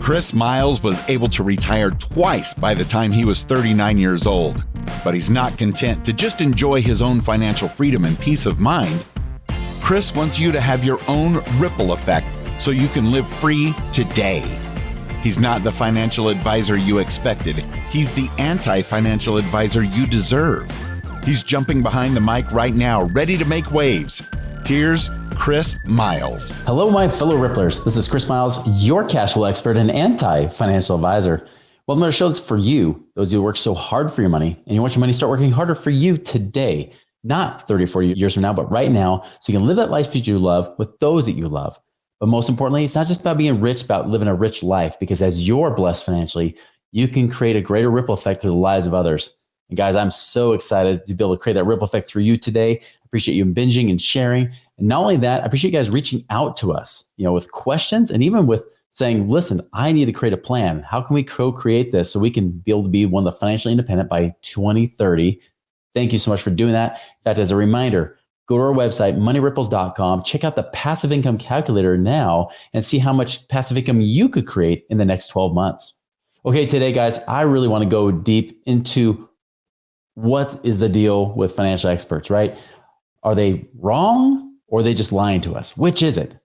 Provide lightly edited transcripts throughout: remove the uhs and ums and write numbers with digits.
Chris Miles was able to retire twice by the time he was 39 years old, but he's not content to just enjoy his own financial freedom and peace of mind. Chris wants you to have your own ripple effect so you can live free today. He's not the financial advisor you expected. He's the anti-financial advisor you deserve. He's jumping behind the mic right now, ready to make waves. Here's Chris Miles. Hello, my fellow Ripplers. This is Chris Miles, your cash flow expert and anti-financial advisor. Well, I'm going to show this for you, those who work so hard for your money, and you want your money to start working harder for you today, not 30 or 40 years from now, but right now, so you can live that life that you love with those that you love. But most importantly, it's not just about being rich, about living a rich life, because as you're blessed financially, you can create a greater ripple effect through the lives of others. And guys, I'm so excited to be able to create that ripple effect through you today. I appreciate you binging and sharing. And not only that, I appreciate you guys reaching out to us, with questions and even with saying, listen, I need to create a plan. How can we co-create this so we can be able to be one of the financially independent by 2030? Thank you so much for doing that. In fact, as a reminder, go to our website, moneyripples.com, check out the passive income calculator now and see how much passive income you could create in the next 12 months. Okay, today, guys, I really want to go deep into what is the deal with financial experts, right? Are they wrong or are they just lying to us? Which is it?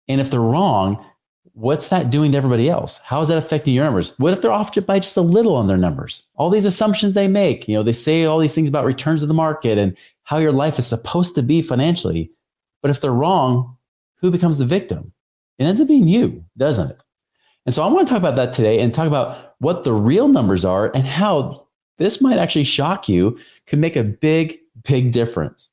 And if they're wrong, what's that doing to everybody else? How is that affecting your numbers? What if they're off by just a little on their numbers? All these assumptions they make, they say all these things about returns to the market and how your life is supposed to be financially. But if they're wrong, who becomes the victim? It ends up being you, doesn't it? And so I want to talk about that today and talk about what the real numbers are and how this might actually shock you, could make a big, big difference.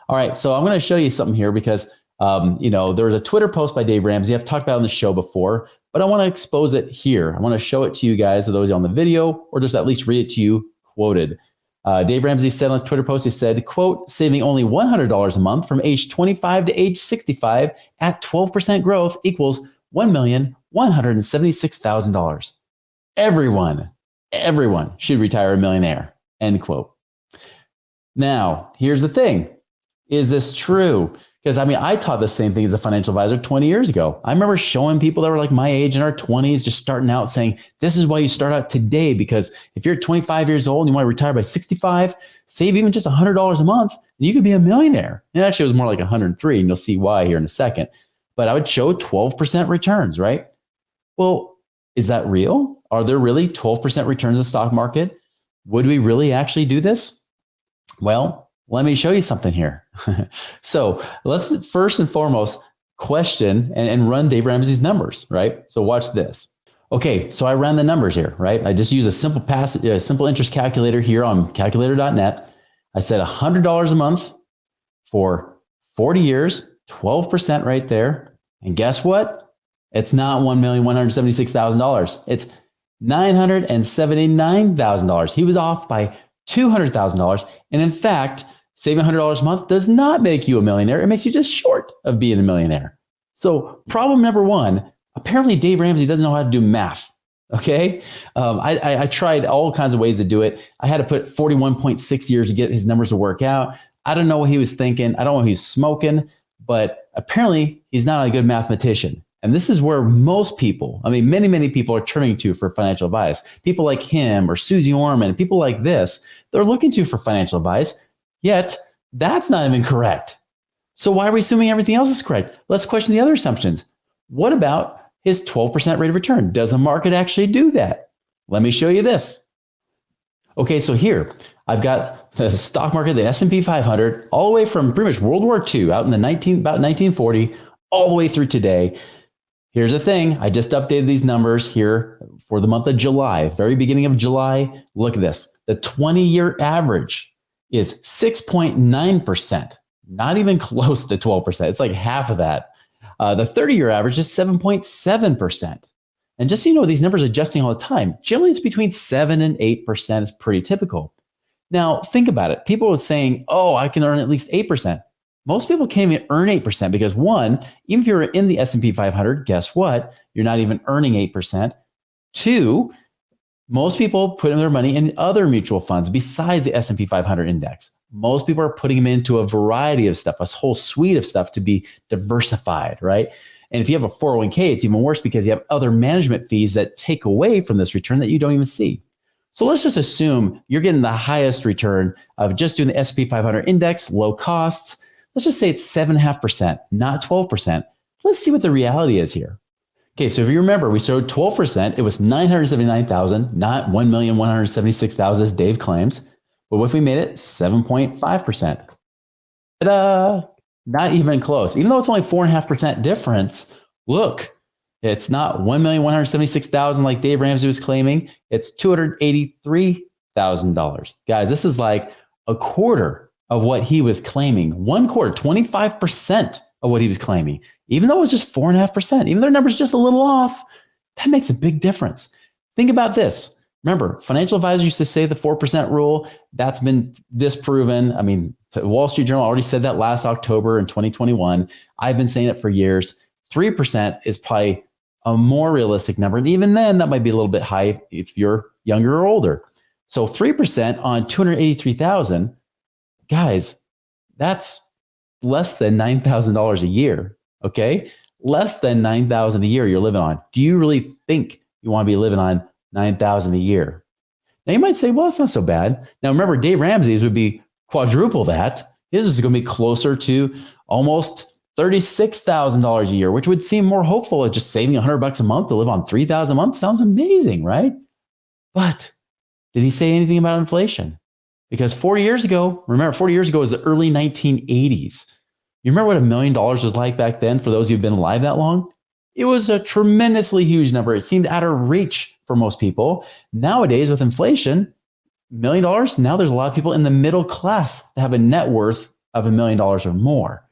All right, so I'm going to show you something here because, there was a Twitter post by Dave Ramsey. I've talked about it on the show before, but I want to expose it here. I want to show it to you guys, those on the video, or just at least read it to you quoted. Dave Ramsey said on his Twitter post, he said, quote, saving only $100 a month from age 25 to age 65 at 12% growth equals $1,176,000. Everyone should retire a millionaire, end quote. Now, here's the thing. Is this true? Because I taught the same thing as a financial advisor 20 years ago. I remember showing people that were like my age in our 20s, just starting out saying, this is why you start out today. Because if you're 25 years old and you want to retire by 65, save even just $100 a month, and you could be a millionaire. And actually, it was more like 103, and you'll see why here in a second. But I would show 12% returns, right? Well, is that real? Are there really 12% returns in the stock market? Would we really actually do this? Well, let me show you something here. So let's first and foremost question and run Dave Ramsey's numbers, right? So watch this. Okay, so I ran the numbers here, right? I just use a simple interest calculator here on calculator.net. I said $100 a month for 40 years, 12% right there. And guess what? It's not $1,176,000. It's $979,000. He was off by $200,000. And in fact, saving $100 a month does not make you a millionaire. It makes you just short of being a millionaire. So problem number one, apparently Dave Ramsey doesn't know how to do math. Okay. I tried all kinds of ways to do it. I had to put 41.6 years to get his numbers to work out. I don't know what he was thinking. I don't know what he's smoking, but apparently he's not a good mathematician. And this is where most people, many people are turning to for financial advice. People like him or Suze Orman, and people like this, they're looking to for financial advice, yet that's not even correct. So why are we assuming everything else is correct? Let's question the other assumptions. What about his 12% rate of return? Does the market actually do that? Let me show you this. Okay, so here I've got the stock market, the S&P 500, all the way from pretty much World War II, out in the about 1940, all the way through today. Here's the thing. I just updated these numbers here for the month of July, very beginning of July. Look at this. The 20-year average is 6.9%, not even close to 12%. It's like half of that. The 30-year average is 7.7%. And just so you know, these numbers are adjusting all the time. Generally, it's between 7 and 8% is pretty typical. Now, think about it. People are saying, oh, I can earn at least 8%. Most people can't even earn 8% because one, even if you're in the S&P 500, guess what? You're not even earning 8%. Two, most people put their money in other mutual funds besides the S&P 500 index. Most people are putting them into a variety of stuff, a whole suite of stuff to be diversified, right? And if you have a 401k, it's even worse because you have other management fees that take away from this return that you don't even see. So let's just assume you're getting the highest return of just doing the S&P 500 index, low costs. Let's just say it's 7.5%, not 12%. Let's see what the reality is here. Okay, so if you remember, we showed 12%. It was 979,000, not 1,176,000 as Dave claims. But what if we made it 7.5%? Ta-da! Not even close. Even though it's only 4.5% difference, look, it's not 1,176,000 like Dave Ramsey was claiming. It's $283,000. Guys, this is like a quarter of what he was claiming. One quarter, 25% of what he was claiming. Even though it was just 4.5%, even though their number's just a little off, that makes a big difference. Think about this. Remember, financial advisors used to say the 4% rule. That's been disproven. I mean, the Wall Street Journal already said that last October in 2021. I've been saying it for years. 3% is probably a more realistic number. And even then, that might be a little bit high if you're younger or older. So 3% on 283,000, guys, that's less than $9,000 a year. Okay. Less than $9,000 a year you're living on. Do you really think you want to be living on $9,000 a year? Now you might say, well, it's not so bad. Now remember, Dave Ramsey's would be quadruple that. His is going to be closer to almost $36,000 a year, which would seem more hopeful at just saving $100 a month to live on $3,000 a month. Sounds amazing, right? But did he say anything about inflation? Because 40 years ago, remember, 40 years ago was the early 1980s. You remember what $1 million was like back then for those who've been alive that long? It was a tremendously huge number. It seemed out of reach for most people. Nowadays, with inflation, $1 million, now there's a lot of people in the middle class that have a net worth of $1 million or more.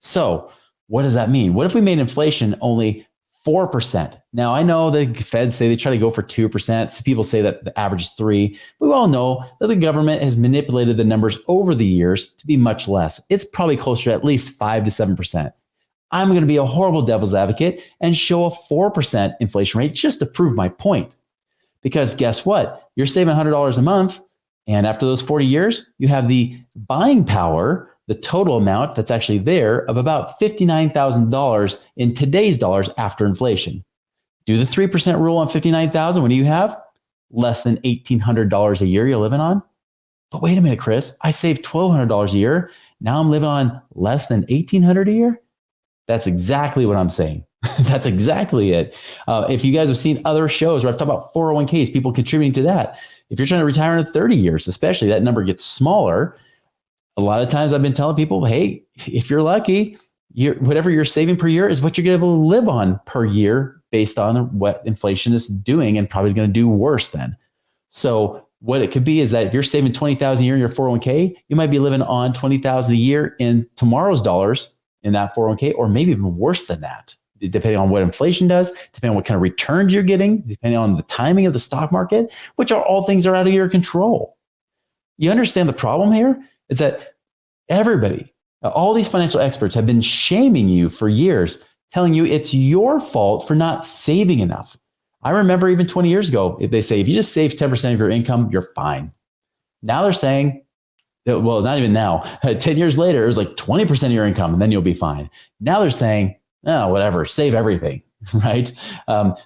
So what does that mean? What if we made inflation only 4%? Now, I know the Feds say they try to go for 2%. Some people say that the average is 3%. We all know that the government has manipulated the numbers over the years to be much less. It's probably closer to at least 5 to 7%. I'm going to be a horrible devil's advocate and show a 4% inflation rate just to prove my point. Because guess what? You're saving $100 a month. And after those 40 years, you have the buying power, the total amount that's actually there of about $59,000 in today's dollars after inflation. Do the 3% rule on $59,000. What do you have? Less than $1,800 a year you're living on. But wait a minute, Chris, I saved $1,200 a year. Now I'm living on less than $1,800 a year. That's exactly what I'm saying. That's exactly it. If you guys have seen other shows where I've talked about 401ks, people contributing to that, if you're trying to retire in 30 years, especially, that number gets smaller. A lot of times I've been telling people, hey, if you're lucky, whatever you're saving per year is what you're going to be able to live on per year based on what inflation is doing, and probably is going to do worse then. So what it could be is that if you're saving $20,000 a year in your 401k, you might be living on $20,000 a year in tomorrow's dollars in that 401k, or maybe even worse than that, depending on what inflation does, depending on what kind of returns you're getting, depending on the timing of the stock market, which are all things are out of your control. You understand the problem here? Is that everybody, all these financial experts have been shaming you for years, telling you it's your fault for not saving enough. I remember even 20 years ago, if they say, if you just save 10% of your income, you're fine. Now they're saying, well, not even now, 10 years later, it was like 20% of your income and then you'll be fine. Now they're saying, oh, whatever, save everything, right?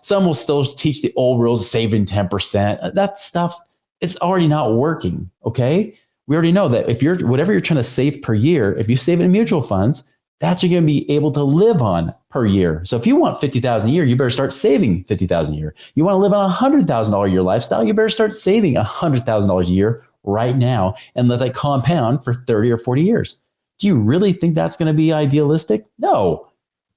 Some will still teach the old rules, saving 10%. That stuff is already not working, okay? We already know that if whatever you're trying to save per year, if you save it in mutual funds, that's what you're going to be able to live on per year. So if you want $50,000 a year, you better start saving $50,000 a year. You want to live on a $100,000 a year lifestyle, you better start saving $100,000 a year right now and let that compound for 30 or 40 years. Do you really think that's going to be idealistic? No.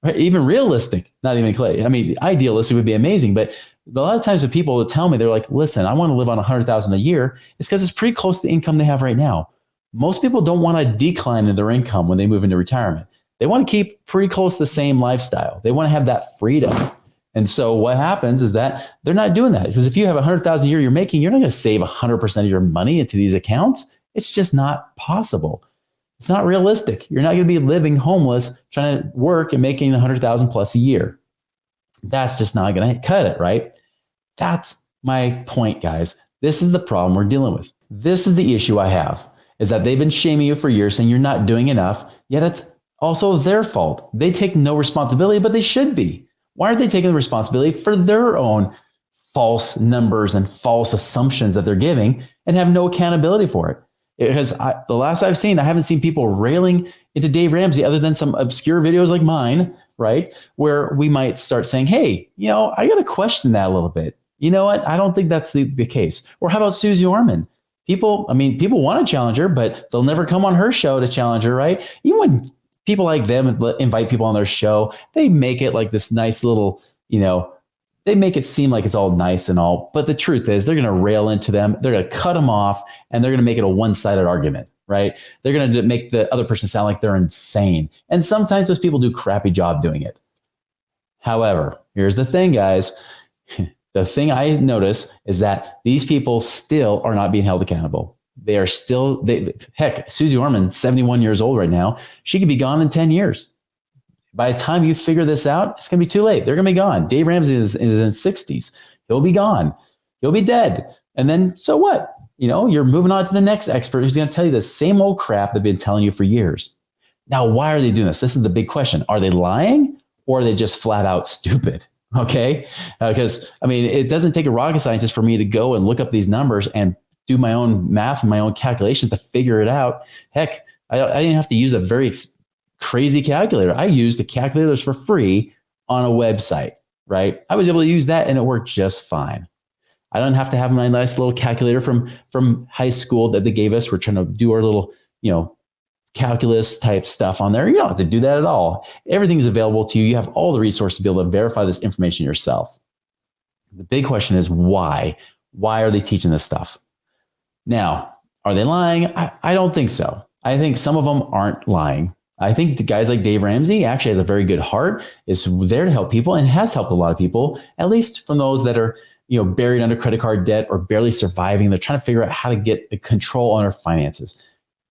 Right? Even realistic, not even clear. I mean, idealistic would be amazing, but a lot of times the people will tell me, they're like, listen, I want to live on $100,000 a year. It's because it's pretty close to the income they have right now. Most people don't want to decline in their income when they move into retirement. They want to keep pretty close to the same lifestyle. They want to have that freedom. And so what happens is that they're not doing that, because if you have $100,000 a year you're making, you're not going to save 100% of your money into these accounts. It's just not possible. It's not realistic. You're not going to be living homeless, trying to work and making 100,000 plus a year. That's just not going to cut it, right? That's my point, guys. This is the problem we're dealing with. This is the issue I have, is that they've been shaming you for years, saying you're not doing enough, yet it's Also their fault. They take no responsibility, but they should be. Why aren't they taking the responsibility for their own false numbers and false assumptions that they're giving and have no accountability for it? Because the last I've seen, I haven't seen people railing into Dave Ramsey other than some obscure videos like mine, right? Where we might start saying, hey, I got to question that a little bit. You know what? I don't think that's the case. Or how about Suze Orman? People want to challenge her, but they'll never come on her show to challenge her, right? Even when people like them invite people on their show, they make it like this nice little, they make it seem like it's all nice and all. But the truth is they're going to rail into them. They're going to cut them off and they're going to make it a one-sided argument, right? They're going to make the other person sound like they're insane. And sometimes those people do a crappy job doing it. However, here's the thing, guys. The thing I notice is that these people still are not being held accountable. They are still, heck, Suze Orman, 71 years old right now. She could be gone in 10 years. By the time you figure this out, it's going to be too late. They're going to be gone. Dave Ramsey is in his 60s. He'll be gone. He'll be dead. And then, so what? You're moving on to the next expert who's going to tell you the same old crap they've been telling you for years. Now, why are they doing this? This is the big question. Are they lying or are they just flat out stupid? Okay. Because it doesn't take a rocket scientist for me to go and look up these numbers and do my own math and my own calculations to figure it out. Heck, I didn't have to use a very crazy calculator. I used a calculator that's for free on a website, right? I was able to use that and it worked just fine. I don't have to have my nice little calculator from high school that they gave us. We're trying to do our little, calculus type stuff on there. You don't have to do that at all. Everything's available to you. You have all the resources to be able to verify this information yourself. The big question is why? Why are they teaching this stuff? Now, are they lying? I don't think so. I think some of them aren't lying. I think the guys like Dave Ramsey actually has a very good heart, is there to help people and has helped a lot of people, at least from those that are, buried under credit card debt or barely surviving. They're trying to figure out how to get control on their finances.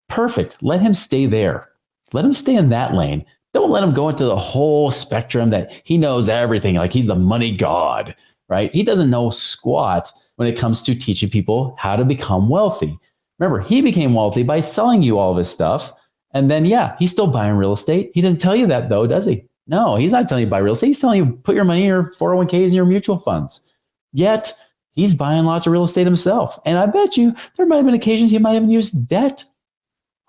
Perfect. Let him stay there. Let him stay in that lane. Don't let him go into the whole spectrum that he knows everything, like he's the money god, right? He doesn't know squat when it comes to teaching people how to become wealthy. Remember, he became wealthy by selling you all this stuff. And then, he's still buying real estate. He doesn't tell you that though, does he? No, he's not telling you to buy real estate. He's telling you put your money in your 401ks and your mutual funds. Yet he's buying lots of real estate himself. And I bet you there might have been occasions he might even use debt.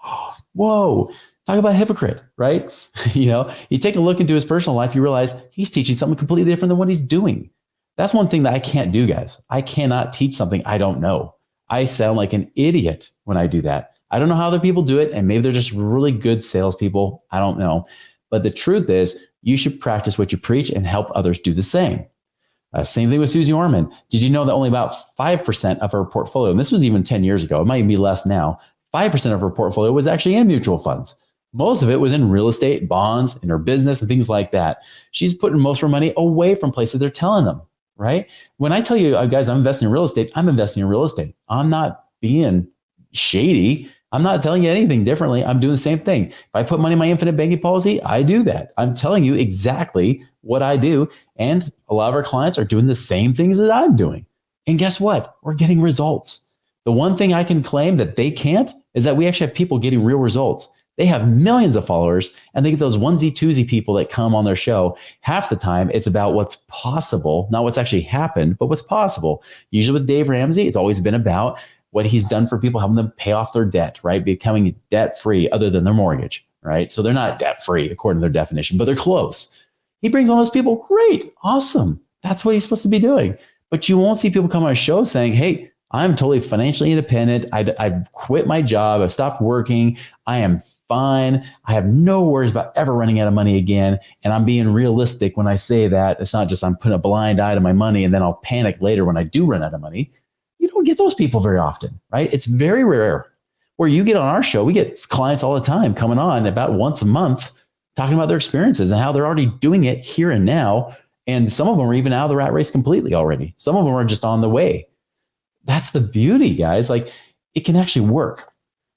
Oh, whoa, talk about a hypocrite, right? You take a look into his personal life, you realize he's teaching something completely different than what he's doing. That's one thing that I can't do, guys. I cannot teach something I don't know. I sound like an idiot when I do that. I don't know how other people do it, and maybe they're just really good salespeople. I don't know. But the truth is, you should practice what you preach and help others do the same. Same thing with Suze Orman. Did you know that only about 5% of her portfolio, and this was even 10 years ago, it might even be less now, 5% of her portfolio was actually in mutual funds. Most of it was in real estate, bonds, in her business, and things like that. She's putting most of her money away from places they're telling them, right? When I tell you, guys, I'm investing in real estate, I'm investing in real estate. I'm not being shady. I'm not telling you anything differently. I'm doing the same thing. If I put money in my infinite banking policy, I do that. I'm telling you exactly what I do. And a lot of our clients are doing the same things that I'm doing. And guess what? We're getting results. The one thing I can claim that they can't is that we actually have people getting real results. They have millions of followers and they get those onesie twosie people that come on their show. Half the time it's about what's possible, not what's actually happened, but what's possible. Usually with Dave Ramsey, it's always been about what he's done for people, helping them pay off their debt, right? Becoming debt free other than their mortgage, right? So they're not debt free according to their definition, but they're close. He brings on those people. Great. Awesome. That's what he's supposed to be doing. But you won't see people come on a show saying, hey, I'm totally financially independent. I've quit my job. I've stopped working. I am fine. I have no worries about ever running out of money again. And I'm being realistic when I say that. It's not just I'm putting a blind eye to my money and then I'll panic later when I do run out of money. You don't get those people very often, right? It's very rare. Where you get on our show, we get clients all the time coming on about once a month talking about their experiences and how they're already doing it here and now. And some of them are even out of the rat race completely already. Some of them are just on the way. That's the beauty, guys. Like, it can actually work.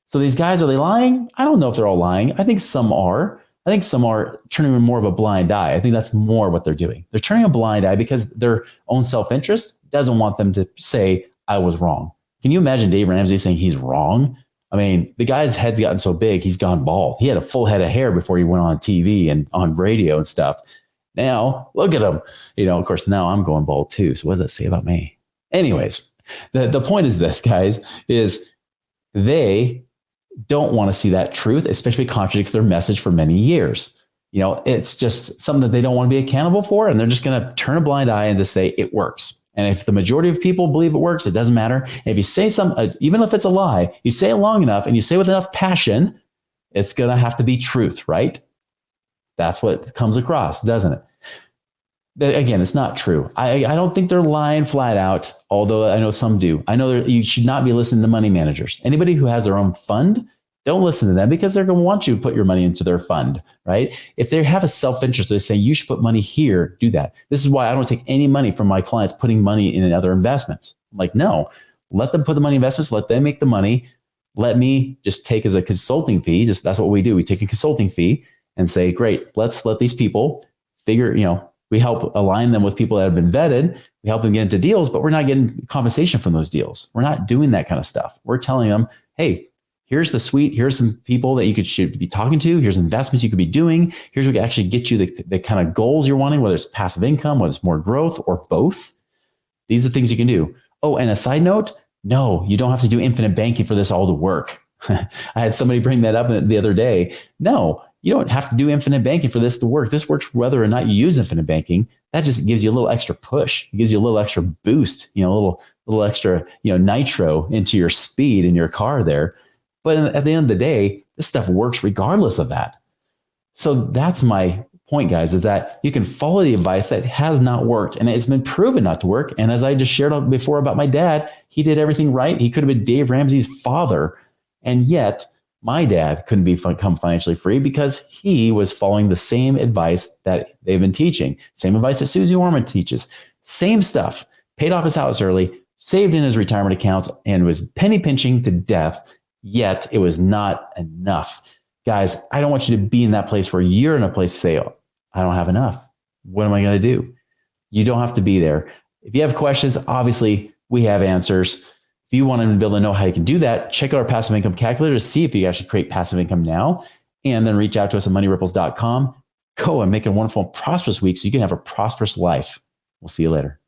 So these guys, are they lying? I don't know if they're all lying. I think some are. I think some are turning more of a blind eye. I think that's more what they're doing. They're turning a blind eye because their own self-interest doesn't want them to say, I was wrong. Can you imagine Dave Ramsey saying he's wrong I mean, the guy's head's gotten so big, he's gone bald. He had a full head of hair before he went on TV and on radio and stuff. Now, look at him. Of course, now I'm going bald too. So what does that say about me? Anyways, the point is this, guys, is they don't want to see that truth, especially contradicts their message for many years. It's just something that they don't want to be accountable for. And they're just going to turn a blind eye and just say it works. And if the majority of people believe it works, it doesn't matter. And if you say something, even if it's a lie, you say it long enough and you say it with enough passion, it's going to have to be truth, right? That's what comes across, doesn't it? Again, it's not true. I don't think they're lying flat out, although I know some do. I know you should not be listening to money managers. Anybody who has their own fund, don't listen to them because they're going to want you to put your money into their fund, right? If they have a self-interest, they say you should put money here, do that. This is why I don't take any money from my clients putting money in other investments. I'm like, no, let them put the money in investments, let them make the money. Let me just take as a consulting fee. That's what we do. We take a consulting fee and say, great, let's let these people figure, we help align them with people that have been vetted. We help them get into deals, but we're not getting compensation from those deals. We're not doing that kind of stuff. We're telling them, hey, here's the suite. Here's some people that should be talking to. Here's investments you could be doing. Here's what can actually get you the kind of goals you're wanting, whether it's passive income, whether it's more growth or both. These are things you can do. Oh, and a side note, no, you don't have to do infinite banking for this all to work. I had somebody bring that up the other day. No, you don't have to do infinite banking for this to work. This works whether or not you use infinite banking. That just gives you a little extra push. It gives you a little extra boost, a little extra, nitro into your speed in your car there. But at the end of the day, this stuff works regardless of that. So that's my point, guys, is that you can follow the advice that has not worked and it's been proven not to work. And as I just shared before about my dad, he did everything right. He could have been Dave Ramsey's father. And yet my dad couldn't become financially free because he was following the same advice that they've been teaching. Same advice that Suze Orman teaches. Same stuff. Paid off his house early, saved in his retirement accounts, and was penny pinching to death. Yet it was not enough. Guys, I don't want you to be in that place where you're in a place to say, oh, I don't have enough. What am I going to do? You don't have to be there. If you have questions, obviously we have answers. If you want to be able to know how you can do that, check out our passive income calculator to see if you actually create passive income now, and then reach out to us at moneyripples.com. Go and make a wonderful and prosperous week so you can have a prosperous life. We'll see you later.